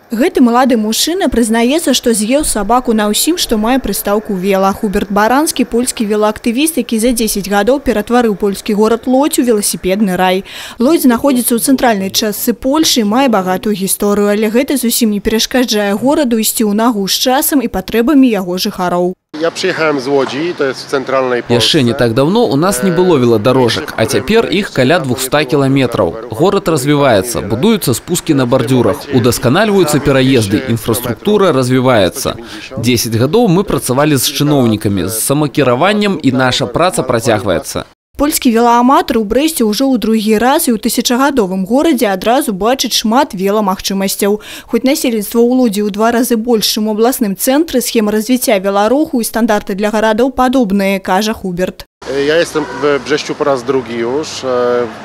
Гэты малады мужчына прызнаецца, што з'еў сабаку на ўсім, што мае прыстаўку вела. Хуберт Баранскі, польскі велаактывіст, які за 10 гадоў ператварыў польскі горад Лодзь у веласіпедны рай. Лодзь знаходзіцца ў цэнтральнай частцы Польшы і мае багатую гісторыю, але гэта зусім не перашкаджае гораду ісці ў нагу з часам і патребамі яго жыхароў. Я przyjechałem z Łodzi, to jest w centralnej Polsce. Яшчэ не так давно у нас не было веладарожак, а цяпер іх каля 200 кілометраў. Горад развіваецца, будуюцца спускі на бардзюрах, удасканальваюцца пераезды, інфраструктура развіваецца. 10 гадоў мы працавалі з чыноўнікамі, з самакіраваннем, і наша праца працягваецца. Польскі велааматар у Брэсце ўжо ў другі раз і ў тысячагадовым горадзе адразу бачыць шмат веламагчымасцяў. Хоць насельніцтва ў Лодзі ў 2 разы больш, чым у абласным цэнтры, схема развіцця веларуху і стандарты для гарадоў падобныя, кажа Хуберт. Ja jestem w Brześciu po raz drugi już.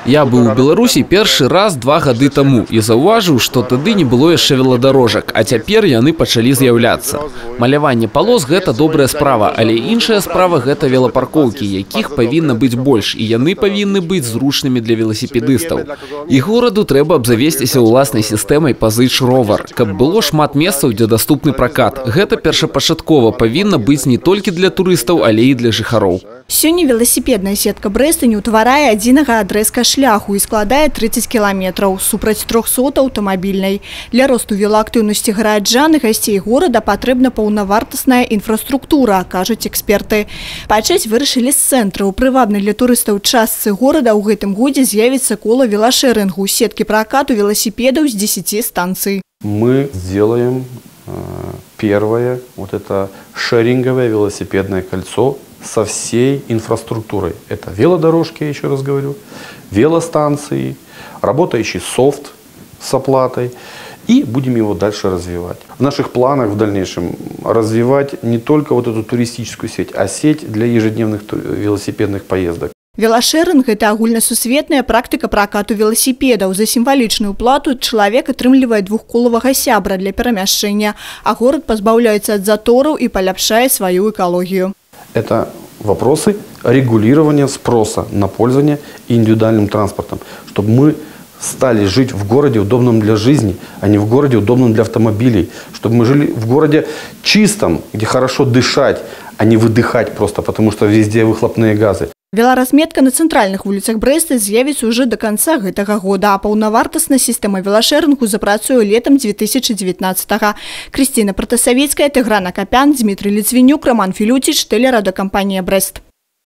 Я быў у Беларусі першы раз 2 гады таму і заўважыў, што тады не было яшчэ веладарожак, а цяпер яны пачалі з'яўляцца. Маляванне палос – гэта добрая справа, але іншая справа – гэта велапаркоўкі, якіх павінна быць больш, і яны павінны быць зручнымі для веласіпедыстаў. І гораду трэба абзавесціся ўласнай сістэмай «Пазыч ровар», каб было шмат месцаў, дзе даступны пракат. Гэта першапачаткова павінна быць не толькі для турыстаў, але і для жыхароў. Сёння веласіпедная сетка Брэста не ўтварае адзінага адрэзка шляху і складае 30 кіламетраў, супраць 300 аўтамабільнай. Для росту велаактыўнасці гараджан і гасцей горада патрэбна паўнавартасная інфраструктура, кажуць эксперты. Пачаць вырашылі з цэнтра. У прывабнай для турыстаў частцы горада ў гэтым годзе з'явіцца кола велашэрингу, сеткі пракату велосипедов с 10 станций. Мы сделаем первое, вот это шеринговое велосипедное кольцо со всей инфраструктурой. Это велодорожки, я еще раз говорю, велостанции, работающий софт с оплатой. И будем его дальше развивать. В наших планах в дальнейшем развивать не только вот эту туристическую сеть, а сеть для ежедневных велосипедных поездок. Велашэринг – это агульнасусветная практика прокату велосипедов. За символичную плату человек атрымлівае двухколавага сябра для перамяшчэння, а город позбавляется от заторов и поляпшае свою экологию. Это вопросы регулирования спроса на пользование индивидуальным транспортом, чтобы мы стали жить в городе, удобном для жизни, а не в городе, удобном для автомобилей. Чтобы мы жили в городе чистом, где хорошо дышать, а не выдыхать просто, потому что везде выхлопные газы. Веларазметка на центральных улицах Брэста з'явіцца уже до конца гэтага года, а паўнавартасная сістэма велашэрингу запрацуе летом 2019-го. Кристина Протасавецкая, Тыгран Акопян, Дмитрий Литвинюк, Роман Филютич, телерадиокомпания Брест.